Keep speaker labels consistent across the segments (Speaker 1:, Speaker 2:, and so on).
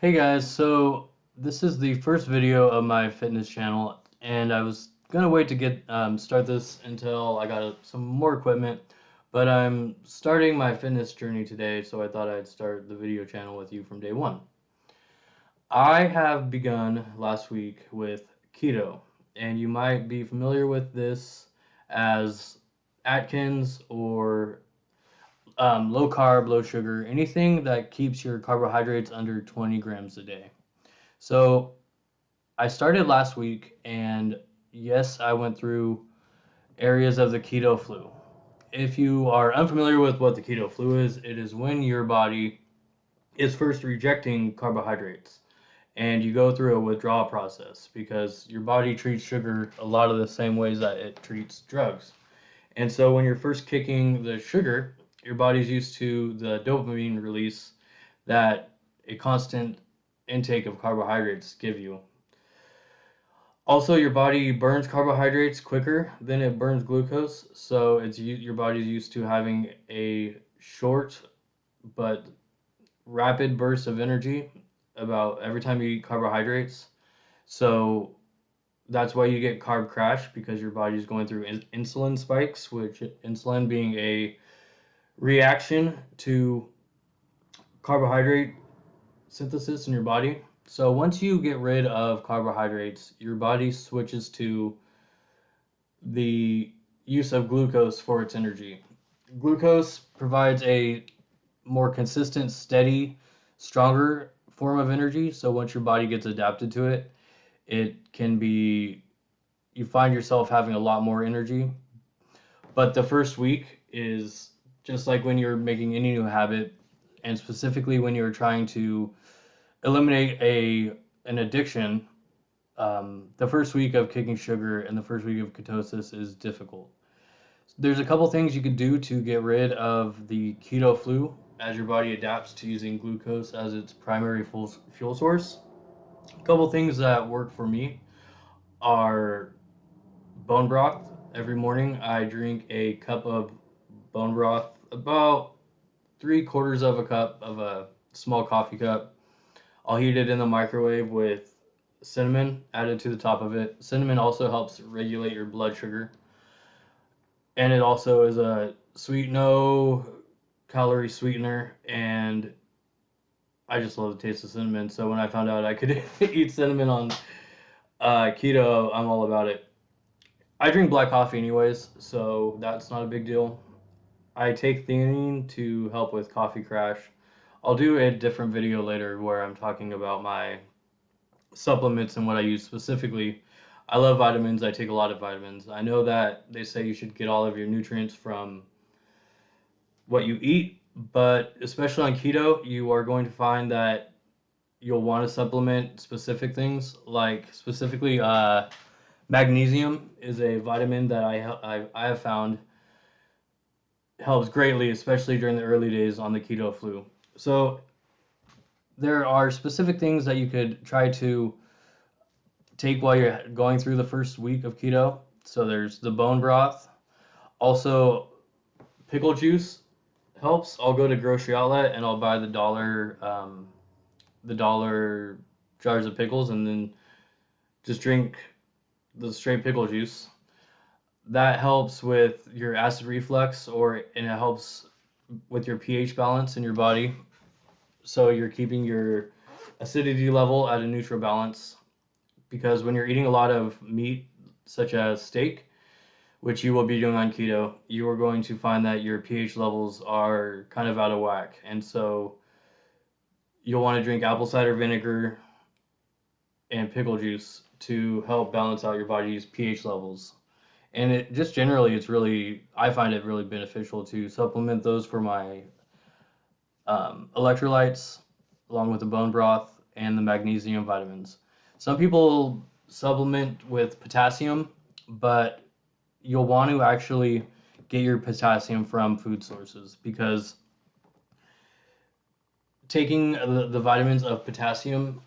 Speaker 1: Hey guys, so this is the first video of my fitness channel, and I was gonna wait to get start this until I got some more equipment, but I'm starting my fitness journey today, so I thought I'd start the video channel with you from day one. I have begun last week with keto, and you might be familiar with this as Atkins or low carb, low sugar, anything that keeps your carbohydrates under 20 grams a day. So I started last week, and yes, I went through areas of the keto flu. If you are unfamiliar with what the keto flu is, it is when your body is first rejecting carbohydrates and you go through a withdrawal process because your body treats sugar a lot of the same ways that it treats drugs. And so when you're first kicking the sugar, your body's used to the dopamine release that a constant intake of carbohydrates give you. Also, your body burns carbohydrates quicker than it burns glucose, so your body's used to having a short but rapid burst of energy about every time you eat carbohydrates. So that's why you get carb crash because your body's going through insulin spikes, which insulin being a reaction to carbohydrate synthesis in your body. So once you get rid of carbohydrates, your body switches to the use of glucose for its energy. Glucose provides a more consistent, steady, stronger form of energy. So once your body gets adapted to it, it can be, you find yourself having a lot more energy. But the first week is just like when you're making any new habit, and specifically when you're trying to eliminate an addiction. The first week of kicking sugar and the first week of ketosis is difficult. There's a couple things you could do to get rid of the keto flu as your body adapts to using glucose as its primary fuel source. A couple things that work for me are bone broth. Every morning I drink a cup of bone broth, about 3/4 of a cup of a small coffee cup. I'll heat it in the microwave with cinnamon added to the top of it. Cinnamon also helps regulate your blood sugar, and it also is a no calorie sweetener. And I just love the taste of cinnamon. So when I found out I could eat cinnamon on keto, I'm all about it. I drink black coffee anyways, so that's not a big deal. I take theanine to help with coffee crash. I'll do a different video later where I'm talking about my supplements and what I use specifically. I love vitamins. I take a lot of vitamins. I know that they say you should get all of your nutrients from what you eat, but especially on keto, you are going to find that you'll want to supplement specific things, like specifically magnesium is a vitamin that I have found helps greatly, especially during the early days on the keto flu. So there are specific things that you could try to take while you're going through the first week of keto. So there's the bone broth. Also, pickle juice helps. I'll go to grocery outlet and I'll buy the dollar jars of pickles and then just drink the straight pickle juice. That helps with your acid reflux and it helps with your pH balance in your body. So you're keeping your acidity level at a neutral balance because when you're eating a lot of meat, such as steak, which you will be doing on keto, you are going to find that your pH levels are kind of out of whack. And so you'll want to drink apple cider vinegar and pickle juice to help balance out your body's pH levels. And it just generally, I find it really beneficial to supplement those for my electrolytes, along with the bone broth and the magnesium vitamins. Some people supplement with potassium, but you'll want to actually get your potassium from food sources because taking the vitamins of potassium,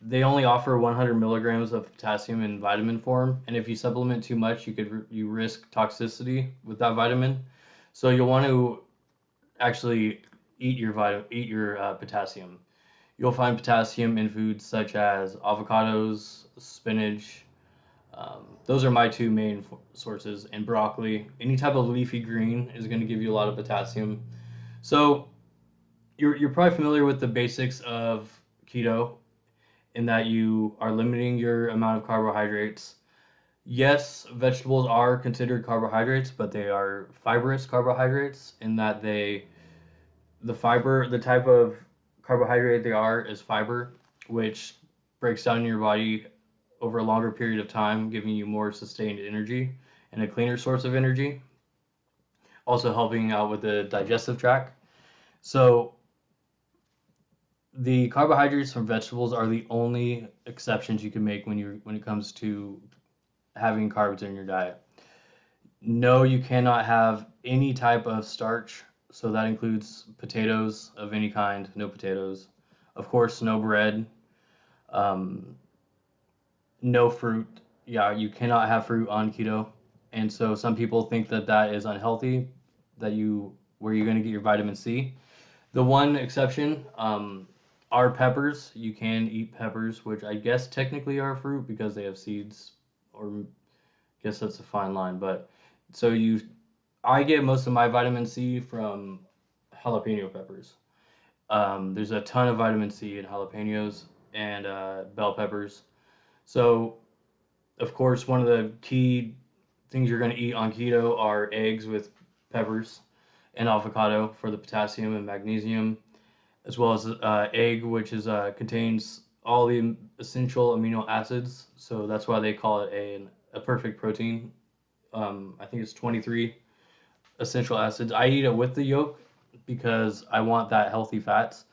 Speaker 1: they only offer 100 milligrams of potassium in vitamin form, and if you supplement too much, you risk toxicity with that vitamin. So you'll want to actually eat your potassium. You'll find potassium in foods such as avocados, spinach. Those are my two main sources, and broccoli. Any type of leafy green is going to give you a lot of potassium. So you're probably familiar with the basics of keto in that you are limiting your amount of carbohydrates. Yes, vegetables are considered carbohydrates, but they are fibrous carbohydrates in that the type of carbohydrate they are is fiber, which breaks down in your body over a longer period of time, giving you more sustained energy and a cleaner source of energy, also helping out with the digestive tract. So the carbohydrates from vegetables are the only exceptions you can make when it comes to having carbs in your diet. No, you cannot have any type of starch, so that includes potatoes of any kind, no potatoes. Of course, no bread, um, no fruit. Yeah, you cannot have fruit on keto. And so some people think that that is unhealthy, where you're going to get your vitamin C. The one exception are peppers. You can eat peppers, which I guess technically are fruit because they have seeds, or I guess that's a fine line. But so I get most of my vitamin C from jalapeno peppers. There's a ton of vitamin C in jalapenos and bell peppers. So, of course, one of the key things you're going to eat on keto are eggs with peppers and avocado for the potassium and magnesium, as well as egg, which contains all the essential amino acids. So that's why they call it a perfect protein. I think it's 23 essential acids. I eat it with the yolk because I want that healthy fats.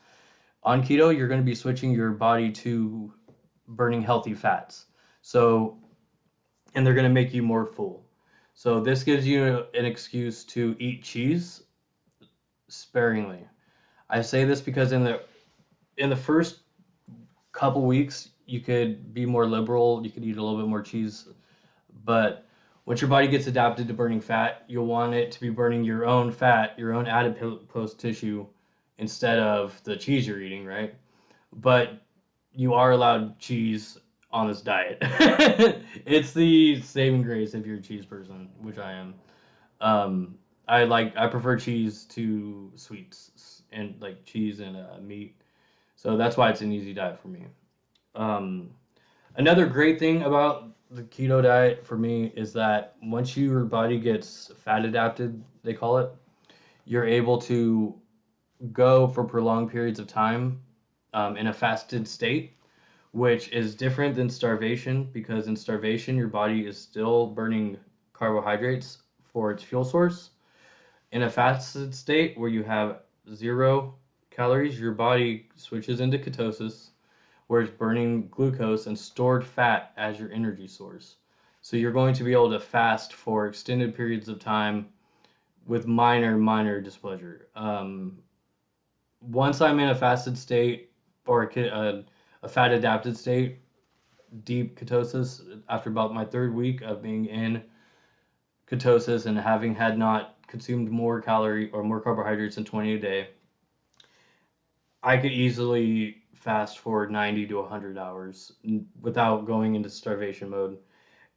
Speaker 1: On keto, you're going to be switching your body to burning healthy fats. So, and they're going to make you more full. So this gives you an excuse to eat cheese sparingly. I say this because in the first couple weeks, you could be more liberal, you could eat a little bit more cheese, but once your body gets adapted to burning fat, you'll want it to be burning your own fat, your own adipose tissue, instead of the cheese you're eating, right? But you are allowed cheese on this diet. It's the saving grace if you're a cheese person, which I am. Um, I prefer cheese to sweets and like cheese and meat. So that's why it's an easy diet for me. Um, Another great thing about the keto diet for me is that once your body gets fat adapted, they call it, you're able to go for prolonged periods of time in a fasted state, which is different than starvation because in starvation, your body is still burning carbohydrates for its fuel source. In a fasted state where you have 0 calories, your body switches into ketosis where it's burning glucose and stored fat as your energy source. So you're going to be able to fast for extended periods of time with minor displeasure. Once I'm in a fasted state or a fat adapted state, deep ketosis, after about my third week of being in ketosis and having had not consumed more calorie or more carbohydrates than 20 a day, I could easily fast for 90 to 100 hours without going into starvation mode.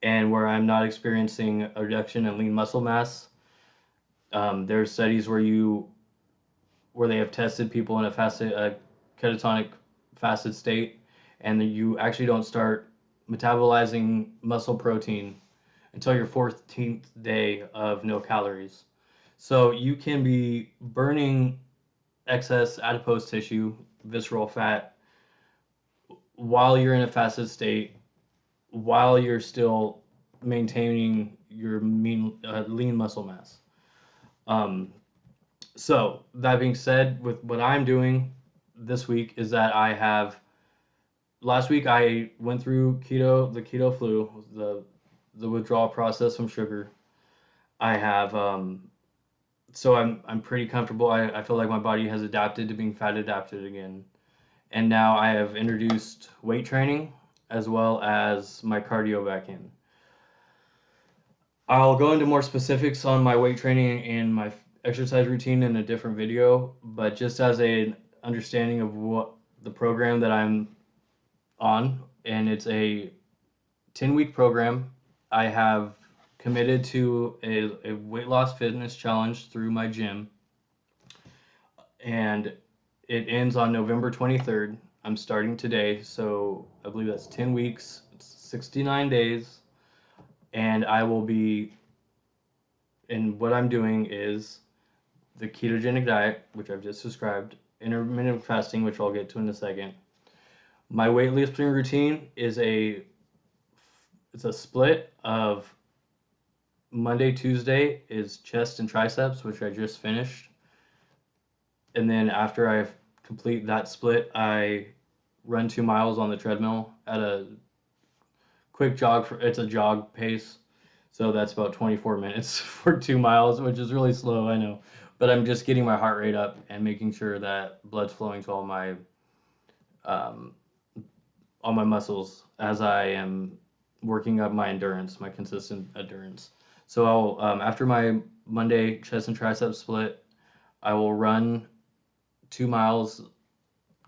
Speaker 1: And where I'm not experiencing a reduction in lean muscle mass, there's studies where they have tested people in a catatonic fasted state, and you actually don't start metabolizing muscle protein until your 14th day of no calories. So you can be burning excess adipose tissue, visceral fat, while you're in a fasted state, while you're still maintaining your lean muscle mass. Um, so that being said, with what I'm doing this week is that last week I went through the keto flu, the withdrawal process from sugar. I have so I'm pretty comfortable. I feel like my body has adapted to being fat adapted again. And now I have introduced weight training as well as my cardio back in. I'll go into more specifics on my weight training and my exercise routine in a different video, but just as an understanding of what the program that I'm on, and it's a 10-week program. I have committed to a weight loss fitness challenge through my gym, and it ends on November 23rd. I'm starting today, so I believe that's 10 weeks, it's 69 days, and I will be, and what I'm doing is the ketogenic diet, which I've just described, intermittent fasting, which I'll get to in a second. My weightlifting routine is it's a split of Monday, Tuesday is chest and triceps, which I just finished. And then after I complete that split, I run 2 miles on the treadmill at a quick jog. It's a jog pace. So that's about 24 minutes for 2 miles, which is really slow, I know. But I'm just getting my heart rate up and making sure that blood's flowing to um, all my muscles as I am working up my endurance, my consistent endurance. So after my Monday chest and tricep split, I will run 2 miles,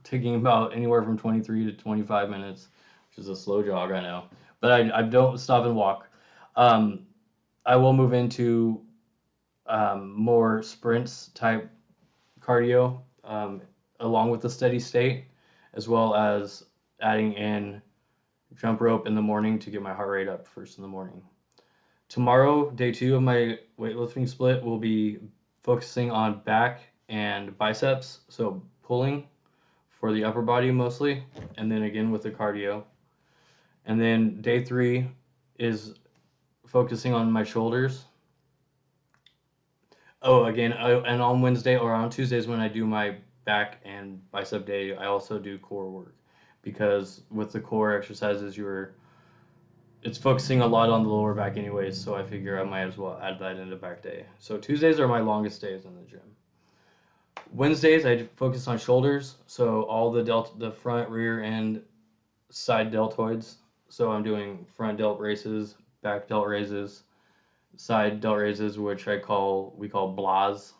Speaker 1: taking about anywhere from 23 to 25 minutes, which is a slow jog, I know. But I don't stop and walk. Um, I will move into more sprints type cardio, along with the steady state, as well as adding in jump rope in the morning to get my heart rate up first in the morning. Tomorrow, day 2 of my weightlifting split will be focusing on back and biceps, so pulling for the upper body mostly, and then again with the cardio. And then day 3 is focusing on my shoulders. Oh, again, and on Wednesday or on Tuesdays when I do my back and bicep day, I also do core work, because with the core exercises, it's focusing a lot on the lower back anyways, so I figure I might as well add that into back day. So Tuesdays are my longest days in the gym. Wednesdays I focus on shoulders, so all the front, rear, and side deltoids. So I'm doing front delt raises, back delt raises, side delt raises, which we call blahs,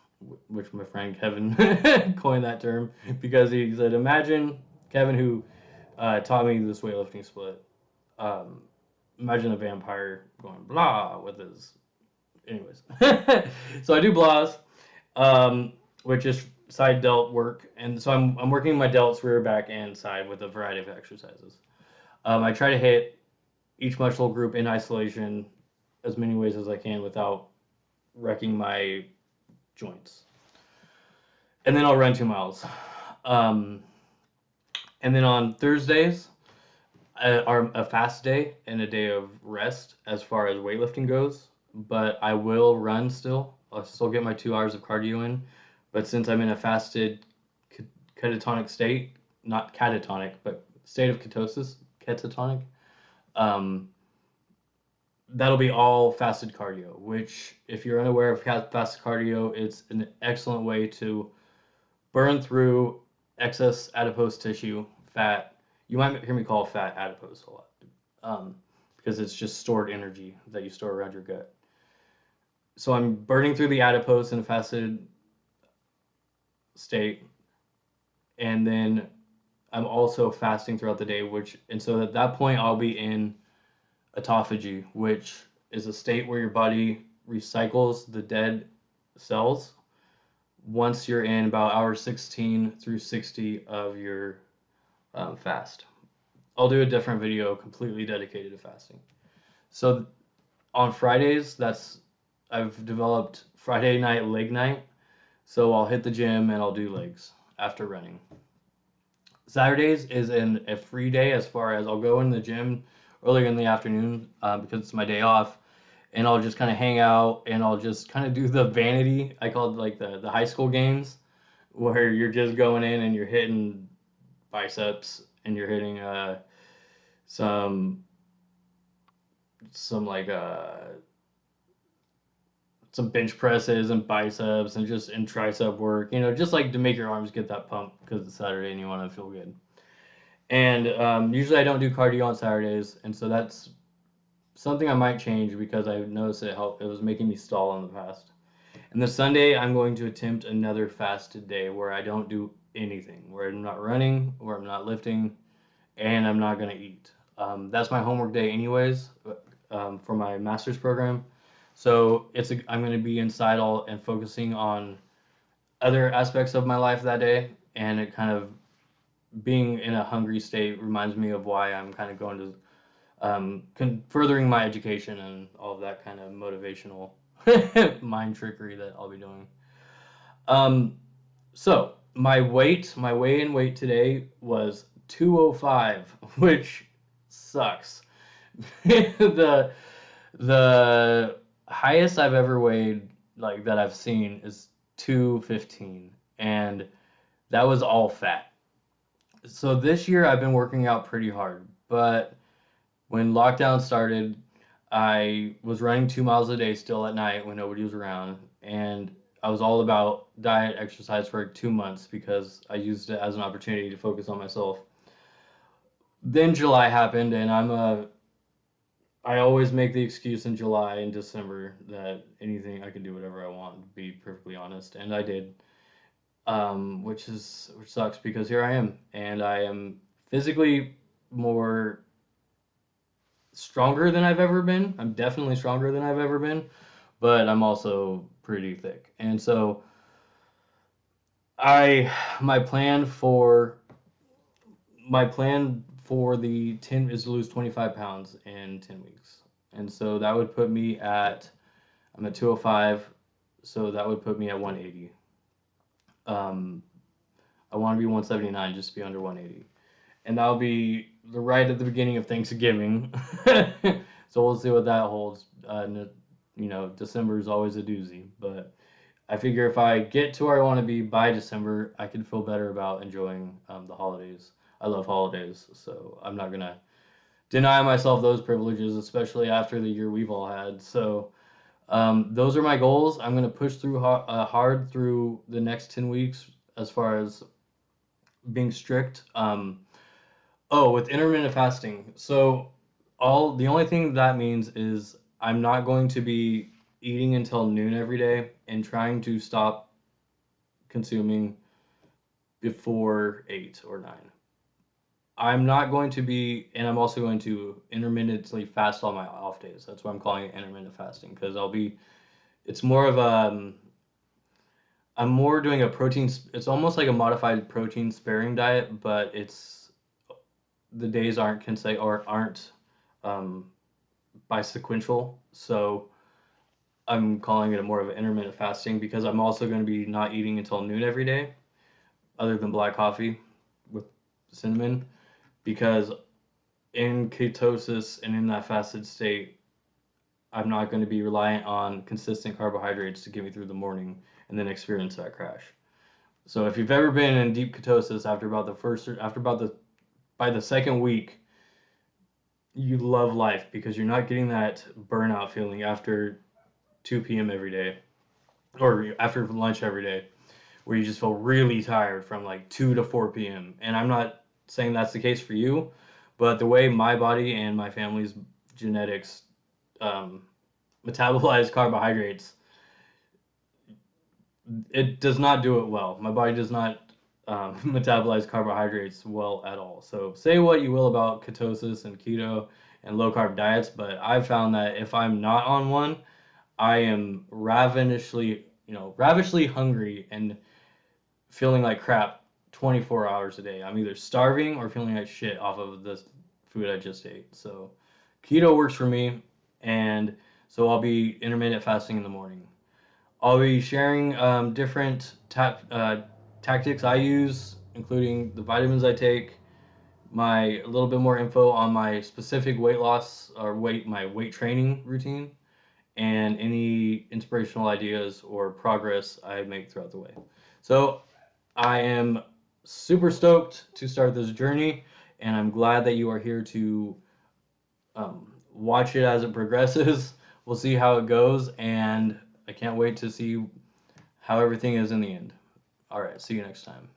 Speaker 1: which my friend Kevin coined that term because he said, imagine Kevin, who taught me this weightlifting split. Imagine a vampire going blah with his. Anyways, so I do blahs, which is side delt work, and so I'm working my delts, rear, back, and side with a variety of exercises. I try to hit each muscle group in isolation as many ways as I can without wrecking my joints. And then I'll run 2 miles. Um, and then on Thursdays are a fast day and a day of rest as far as weightlifting goes. But I will run still. I'll still get my 2 hours of cardio in. But since I'm in a fasted catatonic state, not catatonic, but state of ketosis, catatonic, that'll be all fasted cardio, which, if you're unaware of fasted cardio, it's an excellent way to burn through excess adipose tissue, fat. You might hear me call fat adipose a lot, because it's just stored energy that you store around your gut. So I'm burning through the adipose in a fasted state, and then I'm also fasting throughout the day, and so at that point I'll be in autophagy, which is a state where your body recycles the dead cells once you're in about hour 16 through 60 of your fast. I'll do a different video completely dedicated to fasting. So on Fridays, I've developed Friday night leg night. So I'll hit the gym and I'll do legs after running. Saturdays is a free day, as far as I'll go in the gym earlier in the afternoon because it's my day off, and I'll just kind of hang out and I'll just kind of do the vanity. I call it like the high school games, where you're just going in and you're hitting biceps and you're hitting some like some bench presses and biceps and tricep work, just like to make your arms get that pump because it's Saturday and you want to feel good. And usually I don't do cardio on Saturdays, and so that's something I might change because I noticed it was making me stall in the past. And the Sunday I'm going to attempt another fasted day where I don't do anything, where I'm not running, where I'm not lifting, and I'm not gonna eat. That's my homework day anyways, for my master's program. So I'm gonna be inside all and focusing on other aspects of my life that day, and it kind of being in a hungry state reminds me of why I'm kind of going to furthering my education and all of that kind of motivational mind trickery that I'll be doing. Um, so my weigh in weight today was 205, which sucks. the the highest I've ever weighed, like that I've seen, is 215, and that was all fat. So this year I've been working out pretty hard, but when lockdown started, I was running 2 miles a day still at night when nobody was around, and I was all about diet exercise for 2 months because I used it as an opportunity to focus on myself. Then July happened, and I always make the excuse in July and December that anything I can do whatever I want, to be perfectly honest, and I did, which sucks because here I am, and I am physically more stronger than I've ever been. I'm definitely stronger than I've ever been, but I'm also pretty thick. And so I my plan for my plan for the 10 is to lose 25 pounds in 10 weeks. And so that would put me at I'm at 205, so that would put me at 180. Um, I want to be 179, just to be under 180. And that'll be right at the beginning of Thanksgiving. So we'll see what that holds. December is always a doozy, but I figure if I get to where I want to be by December, I can feel better about enjoying the holidays. I love holidays, so I'm not gonna deny myself those privileges, especially after the year we've all had. So those are my goals. I'm gonna push through hard through the next 10 weeks as far as being strict. Oh, with intermittent fasting. So the only thing that means is I'm not going to be eating until noon every day and trying to stop consuming before 8 or 9. I'm not going to be, and I'm also going to intermittently fast on my off days. That's why I'm calling it intermittent fasting because it's more of I'm more doing a protein, it's almost like a modified protein sparing diet, but the days aren't um, by sequential. So I'm calling it more of an intermittent fasting because I'm also going to be not eating until noon every day, other than black coffee with cinnamon, because in ketosis and in that fasted state, I'm not going to be reliant on consistent carbohydrates to get me through the morning and then experience that crash. So if you've ever been in deep ketosis by the second week, you love life because you're not getting that burnout feeling after 2 p.m. every day or after lunch every day where you just feel really tired from like 2 to 4 p.m. And I'm not saying that's the case for you, but the way my body and my family's genetics um, metabolize carbohydrates, it does not do it well. My body does not metabolize carbohydrates well at all. So say what you will about ketosis and keto and low carb diets, but I've found that if I'm not on one, I am ravishly hungry and feeling like crap 24 hours a day. I'm either starving or feeling like shit off of the food I just ate. So keto works for me, and so I'll be intermittent fasting in the morning. I'll be sharing different tactics I use, including the vitamins I take, a little bit more info on my specific weight loss or my weight training routine, and any inspirational ideas or progress I make throughout the way. So I am super stoked to start this journey, and I'm glad that you are here to watch it as it progresses. We'll see how it goes, and I can't wait to see how everything is in the end. All right, see you next time.